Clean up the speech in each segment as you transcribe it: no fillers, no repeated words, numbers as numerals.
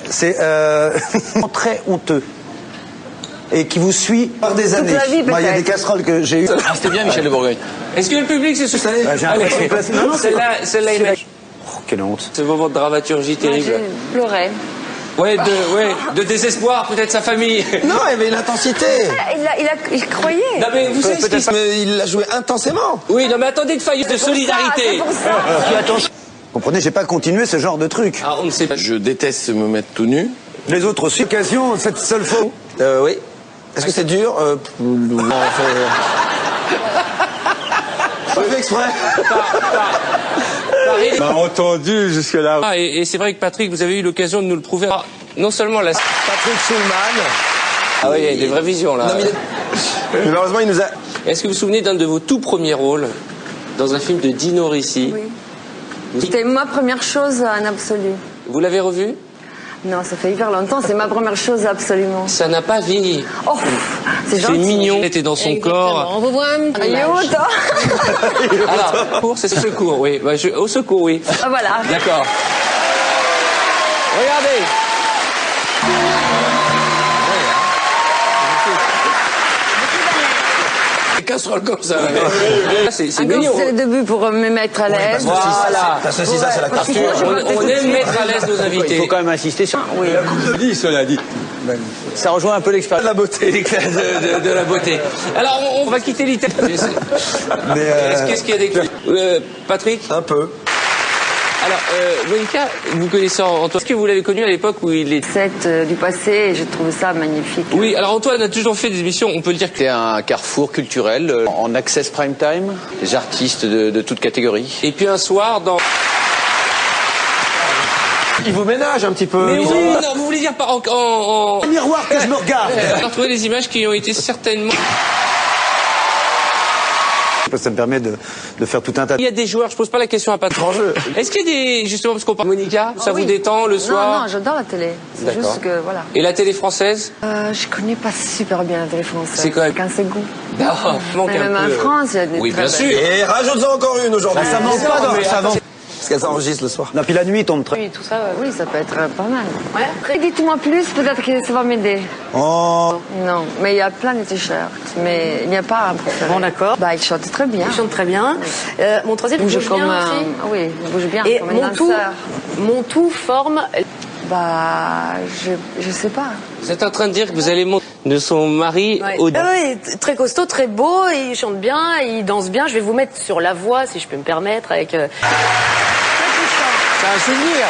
C'est très honteux. Et qui vous suit par des années. Moi, il y a des casseroles que j'ai eues. Ah, c'était bien, Michel de Bourgogne. Est-ce que le public se souvient? J'ai l'impression que non, celle-là, il Oh, quelle honte. Ce moment de dramaturgie terrible. J'ai pleuré. Ouais, de désespoir, peut-être sa famille. Non, il y avait une intensité. Il croyait. Non, mais vous savez ce qui se... Mais il l'a joué intensément. Oui, non, mais attendez une faille de solidarité. Vous comprenez, j'ai pas continué ce genre de truc. Ah, on ne sait pas. Je déteste me mettre tout nu. Les autres aussi. Occasion, cette seule fois. Oui. Est-ce que c'est dur non, pas fait exprès. Paris. M'a entendu jusque-là. Ah, et c'est vrai que Patrick, vous avez eu l'occasion de nous le prouver. Ah, non seulement la... Patrick Schulman. Ah oui, il y a des vraies visions, là. Non, mais malheureusement, il nous a... Est-ce que vous vous souvenez d'un de vos tout premiers rôles dans un film de Dino Risi? Oui. C'était ma première chose en absolu. Vous l'avez revu? Non, ça fait hyper longtemps, c'est ma première chose absolument. Ça n'a pas vieilli. Oh, c'est gentil. C'est mignon. Il était dans son corps. On vous voit un petit Alors, pour c'est secours, oui. Bah, au secours, oui. Ah, voilà. D'accord. Regardez. Des casseroles comme ça. C'est mignon. C'est le début pour me mettre à l'aise. Voilà. Ça, c'est la question. On aime mettre à l'aise nos invités. Il faut quand même insister sur Oui. la coupe de 10, cela dit. Ça rejoint un peu l'expérience de la beauté. de la beauté. Alors, on va quitter l'Italie. Qu'est-ce qu'il y a des... Patrick? Un peu. Alors, Monica, vous connaissez Antoine. Est-ce que vous l'avez connu à l'époque où il est... Du passé, et j'ai trouvé ça magnifique. Oui, alors Antoine a toujours fait des émissions, on peut le dire que... C'est un carrefour culturel en access prime time, des artistes de toutes catégories. Et puis un soir, dans... Il vous ménage un petit peu. Mais oui, non, vous voulez dire par Un miroir que je me regarde. On a retrouvé des images qui ont été certainement... Ça me permet de faire tout un tas de... Il y a des joueurs, je pose pas la question à Patrick. Est-ce qu'il y a des... Justement, parce qu'on parle... Monica, ça vous détend le soir? Non, j'adore la télé. C'est juste que, voilà. Et la télé française? Je connais pas super bien la télé française. C'est quand même... Quand c'est goût. Non, manque Mais un même peu... en France, il y a des... Oui, bien sûr. Et rajoute-en encore une aujourd'hui. Ça manque pas dans ça manque. Parce qu'elle s'enregistre le soir. Non, puis la nuit tombe très... Oui, tout ça, oui, ça peut être pas mal. Ouais. Dites-moi plus, peut-être que ça va m'aider. Oh. Non, mais il y a plein de t-shirts, mais il n'y a pas un préféré. Bon, d'accord. Bah, il chante très bien. Il chante très bien. Mon troisième, il bouge comme bien un... aussi. Oui, il bouge bien. Et comme un danseur. mon tout forme... Bah, je sais pas. Vous êtes en train de dire que vous allez monter de son mari au... Ah oui, très costaud, très beau, il chante bien, il danse bien. Je vais vous mettre sur la voix, si je peux me permettre, avec... C'est un souvenir.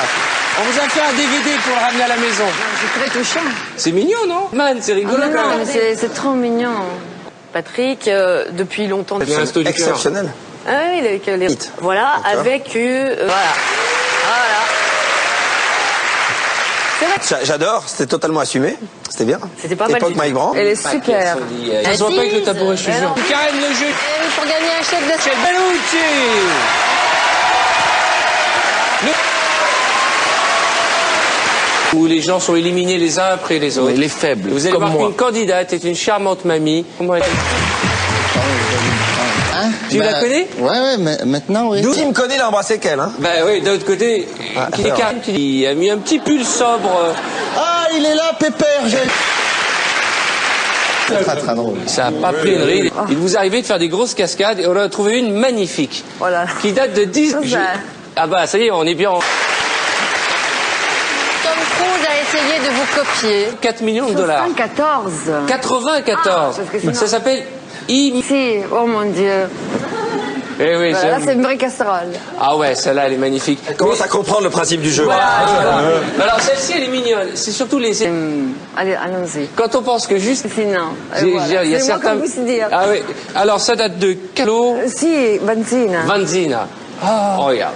On vous a fait un DVD pour le ramener à la maison. C'est très touchant. C'est mignon, non? Man, c'est rigolo Ah, non, quand non, même. mais c'est trop mignon. Patrick, depuis longtemps... C'est un resto du cœur. Exceptionnel. Ah oui, avec les... Hit. Voilà, D'accord. avec... voilà. C'est vrai. J'adore, c'était totalement assumé. C'était bien. C'était pas mal Époque du tout. Mike Brand. Elle est super. Ça se voit pas avec le tabouret, je te jure. Karen, le jeu. Pour gagner un chèque de... Chez Bellucci. Où les gens sont éliminés les uns après les autres. Les faibles, Vous allez comme voir moi. qu'une candidate est une charmante mamie. Comment elle... Hein? Tu la connais? Ouais, mais maintenant, oui. Qui me connaît, il a embrassé qu'elle, hein. Bah oui, d'un autre côté, qui est alors. Karen, qui a mis un petit pull sobre. Ah, il est là, Pépère, Très, très drôle. Ça a pas pris une ride. Il vous arrivait de faire des grosses cascades et on en a trouvé une magnifique. Voilà. Qui date de 10... Ah bah ça y est, on est bien en... Tom Cruise a essayé de vous copier. 4 millions de dollars. 74. 94. parce que sinon- Ça s'appelle... Si, oh mon Dieu. Eh oui, Voilà, là, c'est une vraie casserole. Ah ouais, celle-là, elle est magnifique. Elle commence à comprendre le principe du jeu. Voilà. Alors celle-ci, elle est mignonne. C'est surtout les... Allez, allons-y. Quand on pense que juste... Sinon, Il y a c'est moi certains... comme vous dire. Ah oui. Alors ça date de Calo Si, Benzina. Vanzina. Oh, regarde.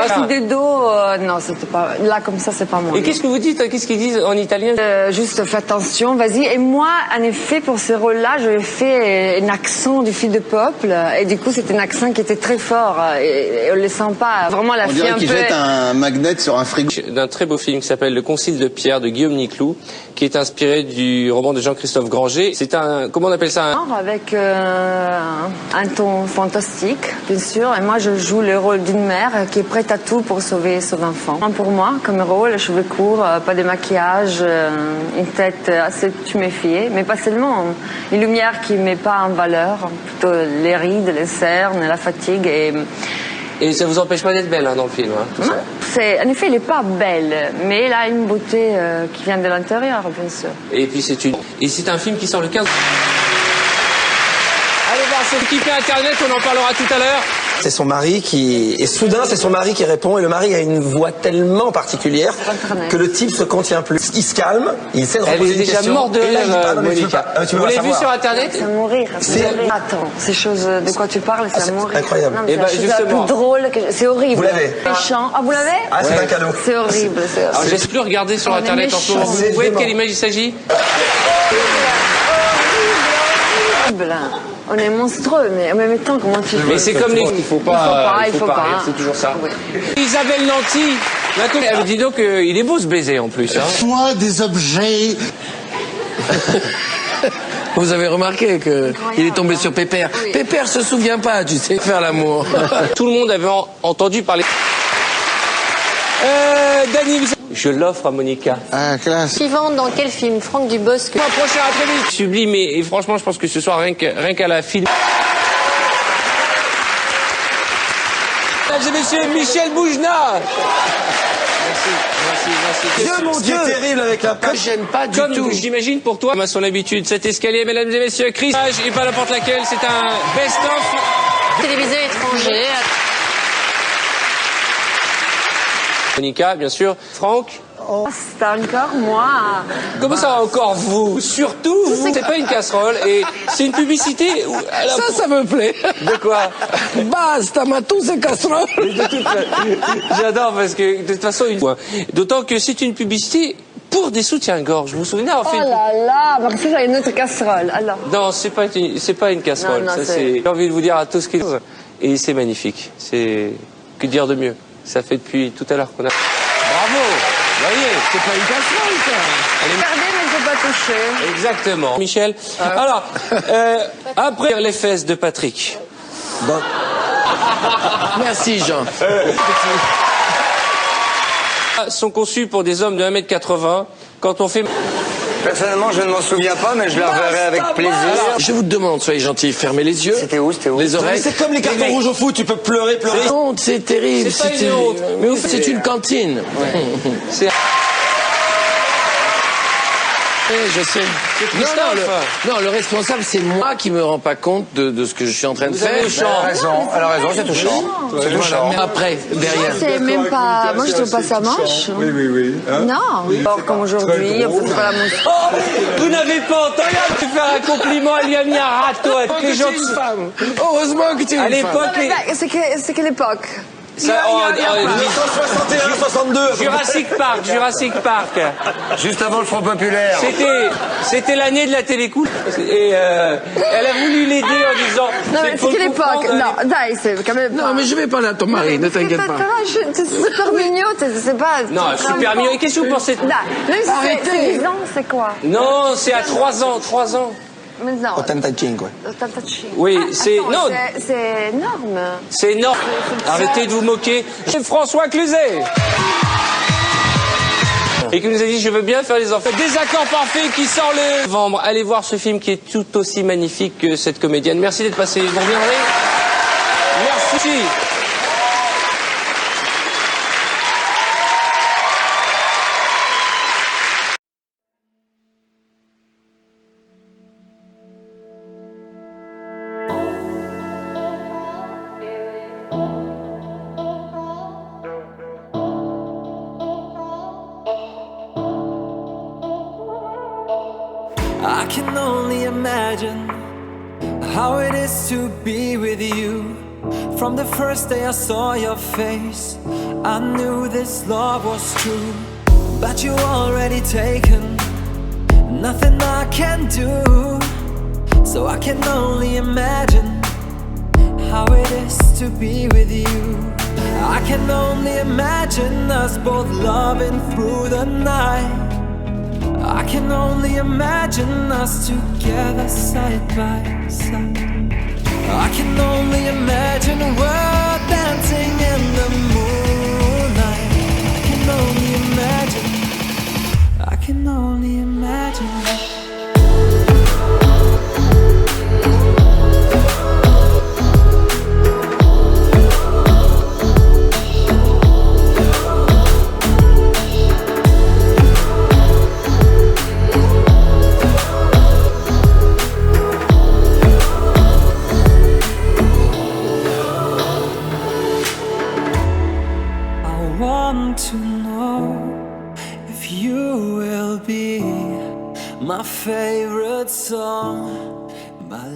Petit de dos, non, c'était pas... Là, comme ça, c'est pas moi. Et qu'est-ce que vous dites? Qu'est-ce qu'ils disent en italien? Juste fais attention, vas-y. Et moi, en effet, pour ce rôle-là, j'avais fait un accent du fil de peuple. Et du coup, c'était un accent qui était très fort. Et on le sent pas. Vraiment, la On fille dirait un qu'il peu... jette un magnet sur un frigo. D'un très beau film qui s'appelle Le Concile de Pierre de Guillaume Niclou, qui est inspiré du roman de Jean-Christophe Granger. C'est un... Comment on appelle ça? Avec un ton fantastique, bien sûr. Et moi, je joue le rôle d'une mère mère qui est prête à tout pour sauver son enfant. Pour moi, comme rôle, les cheveux courts, pas de maquillage, une tête assez tuméfiée, mais pas seulement. Une lumière qui ne met pas en valeur, plutôt les rides, les cernes, la fatigue. Et ça vous empêche pas d'être belle dans le film, hein, tout ça. En effet, elle n'est pas belle, mais elle a une beauté qui vient de l'intérieur, bien sûr. Et puis c'est un film qui sort le 15. Allez voir ce qui fait Internet, on en parlera tout à l'heure. C'est son mari et soudain, c'est son mari qui répond, et le mari a une voix tellement particulière que le type se contient plus. Il se calme, il essaie de reposer une question. Elle est déjà morte de rire, Monica. Vous l'avez vu sur Internet? C'est à mourir. Attends, ces choses de quoi tu parles, c'est à mourir. Incroyable. Non, mais c'est la chose la plus drôle, c'est horrible. Vous l'avez? Méchant. Ah, vous l'avez? Ah, c'est un cadeau. C'est horrible. Alors, j'ai plus regardé sur Internet en ce moment. Vous voyez de quelle image il s'agit? Horrible. On est monstrueux, mais en même temps, comment tu fais? Mais c'est comme les... Il faut pas rire, c'est toujours ça. Oui. Isabelle Nanty, elle me dit donc il est beau ce baiser en plus. Hein. Soit des objets. Vous avez remarqué qu'il est tombé sur Pépère. Oui. Pépère se souvient pas, tu sais, faire l'amour. Tout le monde avait entendu parler. Dany, je l'offre à Monica. Ah, classe. Suivante, dans quel film? Franck Dubosc. Prochain après-midi. Sublime et franchement, je pense que ce soir, rien qu'à la film. Mesdames et messieurs, Michel Boujna. Merci. Dieu, mon Dieu, terrible avec la Que j'aime pas du tout. J'imagine pour toi, à son habitude, cet escalier, mesdames et messieurs, Chris, et pas n'importe laquelle, c'est un best-of. Télévisé étranger. Monica, bien sûr. Franck. Oh, c'est encore moi. Comment ça encore vous? Surtout vous. C'est pas une casserole et c'est une publicité. Ça me plaît. De quoi? Basta, ma tous ces casseroles. J'adore parce que de toute façon, d'autant que c'est une publicité pour des soutiens-gorge. Vous vous souvenez avoir fait? Oh là là, parce que j'ai une autre casserole. Alors. Non, c'est pas une casserole. Non, j'ai envie de vous dire à tous qu'ils et c'est magnifique. C'est que dire de mieux? Ça fait depuis tout à l'heure qu'on a. Bravo. Vous voyez, C'est pas une casserole, ça. Regardez, mais je ne pas toucher. Exactement. Michel. Alors, après les fesses de Patrick. Merci, Jean. Sont conçus pour des hommes de 1m80. Quand on fait... Personnellement, je ne m'en souviens pas, mais je la reverrai avec plaisir. Je vous demande, soyez gentils, fermez les yeux. C'était où? Les oreilles. C'est comme les cartons rouges au foot, tu peux pleurer. C'est honte, c'est terrible. C'est pas une honte. Mais c'est une cantine. C'est... Je sais. Non, le responsable, c'est moi qui me rends pas compte de ce que je suis en train de faire. Elle a raison, c'est touchant. C'est touchant. Mais après, derrière. C'est même pas. Moi, je trouve pas ça moche. Oui. Non. Or, comme aujourd'hui, on fait pas la mousse. Oh, vous n'avez pas entendu de faire un compliment, elle lui a mis un râteau à tous les gens. Heureusement que tu es À une femme. l'époque, C'est quelle époque? ça, 1961, 62. Jurassic Park. Juste avant le Front Populaire. C'était l'année de la télécoute. Et elle a voulu l'aider en disant. Non, mais c'est quelle époque? Non, Dai, c'est quand même. Non, mais je vais parler à ton mari, ne t'inquiète pas. C'est super mignon, c'est pas. Non, super mignon. Et qu'est-ce que vous pensez? Arrêtez. C'est 10 ans, c'est quoi? Non, c'est à 3 ans. 3 ans. Mais non. 85, ouais. Oui, c'est. Non, c'est énorme. c'est énorme. Arrêtez de vous moquer. C'est François Cluzet. Et qui nous a dit je veux bien faire les enfants. Désaccord parfait qui sort le novembre. Allez voir ce film qui est tout aussi magnifique que cette comédienne. Merci d'être passé. Vous reviendrez. Merci. I can only imagine how it is to be with you. From the first day I saw your face, I knew this love was true. But you already taken, nothing I can do. So I can only imagine how it is to be with you. I can only imagine us both loving through the night. I can only imagine us together side by side. I can only imagine a world are dancing in the moonlight. I can only imagine. I can only imagine. To know if you will be my favorite song, my